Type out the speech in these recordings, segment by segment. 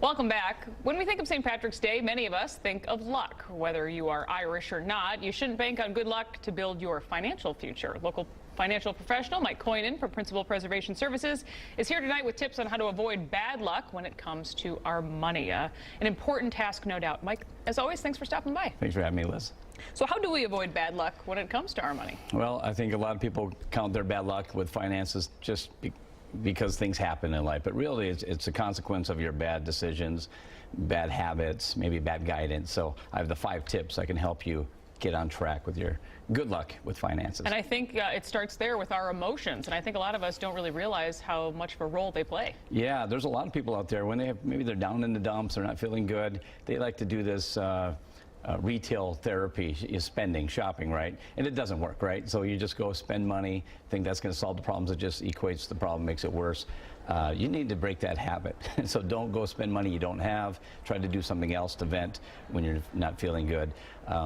Welcome back. When we think of St. Patrick's Day, many of us think of luck. Whether you are Irish or not, you shouldn't bank on good luck to build your financial future. Local financial professional Mike Kojonen from Principal Preservation Services is here tonight with tips on how to avoid bad luck when it comes to our money. An important task, no doubt. Mike, as always, thanks for stopping by. Thanks for having me, Liz. So how do we avoid bad luck when it comes to our money? Well, I think a lot of people count their bad luck with finances just because things happen in life, but really it's a consequence of your bad decisions, bad habits, maybe bad guidance. So I have the 5 tips I can help you get on track with your good luck with finances. And I think it starts there with our emotions, and I think a lot of us don't really realize how much of a role they play. Yeah, there's a lot of people out there when maybe they're down in the dumps, they're not feeling good, they like to do this retail therapy, spending, shopping, right? And it doesn't work, right? So you just go spend money, think that's going to solve the problems. It just equates the problem, makes it worse. You need to break that habit. So don't go spend money you don't have. Try to do something else to vent when you're not feeling good.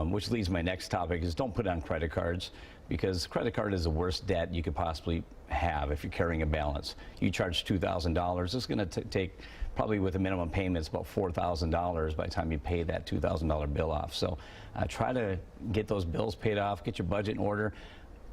Which leads to my next topic is don't put on credit cards, because credit card is the worst debt you could possibly have if you're carrying a balance. You charge $2,000. It's going to take, probably with a minimum payment, it's about $4,000 by the time you pay that $2,000 bill off. So try to get those bills paid off, get your budget in order.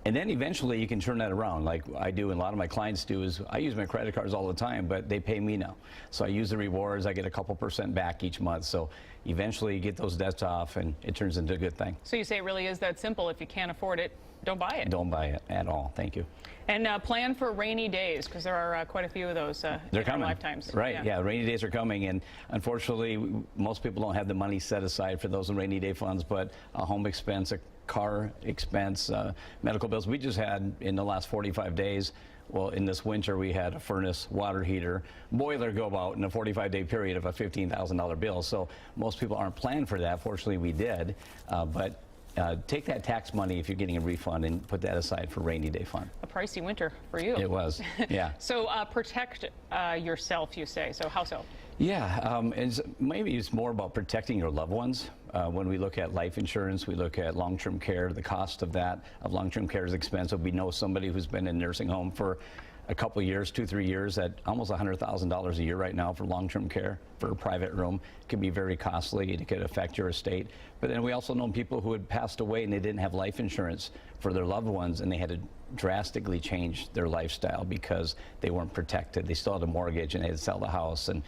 And then eventually you can turn that around, like I do and a lot of my clients do. Is I use my credit cards all the time, but they pay me now. So I use the rewards, I get a couple % back each month. So eventually you get those debts off and it turns into a good thing. So you say it really is that simple. If you can't afford it, don't buy it. Don't buy it at all. Thank you. And plan for rainy days, because there are quite a few of those in our lifetimes. Right, yeah, rainy days are coming, and unfortunately most people don't have the money set aside for those rainy day funds, but a home expense, a car expense, medical bills. We just had, in the last 45 days, well, in this winter, we had a furnace, water heater, boiler go out in a 45-day period of a $15,000 bill. So most people aren't planned for that. Fortunately, we did, but take that tax money if you're getting a refund and put that aside for rainy day fund. A pricey winter for you. It was, yeah. So protect yourself, you say. So how so? Yeah, maybe it's more about protecting your loved ones. When we look at life insurance, we look at long-term care. The cost of long-term care is expensive. We know somebody who's been in a nursing home for a couple of years, 2-3 years, at almost $100,000 a year right now for long-term care for a private room. It can be very costly. It could affect your estate. But then we also know people who had passed away and they didn't have life insurance for their loved ones, and they had to drastically change their lifestyle because they weren't protected. They still had a mortgage and they had to sell the house, and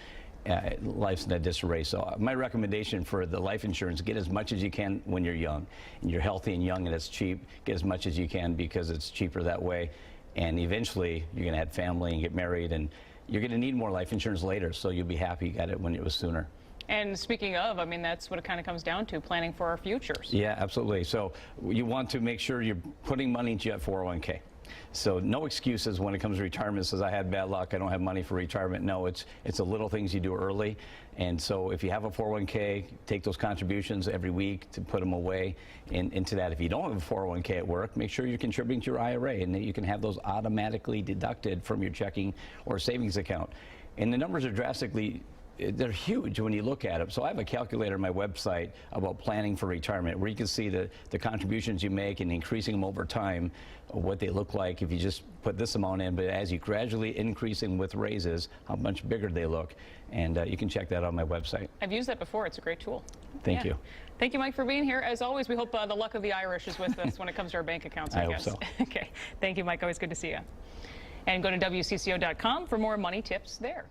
life's in a disarray. So my recommendation for the life insurance, get as much as you can when you're young. And you're healthy and young and it's cheap. Get as much as you can because it's cheaper that way. And eventually you're going to have family and get married, and you're going to need more life insurance later. So you'll be happy you got it when it was sooner. And speaking of, I mean, that's what it kind of comes down to, planning for our futures. Yeah, absolutely. So you want to make sure you're putting money into your 401k. So no excuses when it comes to retirement. Says I had bad luck, I don't have money for retirement. No, it's the little things you do early. And so if you have a 401k, take those contributions every week to put them away into that. If you don't have a 401k at work, make sure you're contributing to your IRA, and that you can have those automatically deducted from your checking or savings account. And the numbers are they're huge when you look at them. So I have a calculator on my website about planning for retirement, where you can see the contributions you make and increasing them over time, what they look like if you just put this amount in, but as you gradually increase them with raises, how much bigger they look. And you can check that out on my website. I've used that before. It's a great tool. Thank you. Thank you, Mike, for being here. As always, we hope the luck of the Irish is with us when it comes to our bank accounts, I guess. Hope so. Okay. Thank you, Mike. Always good to see you. And go to WCCO.com for more money tips there.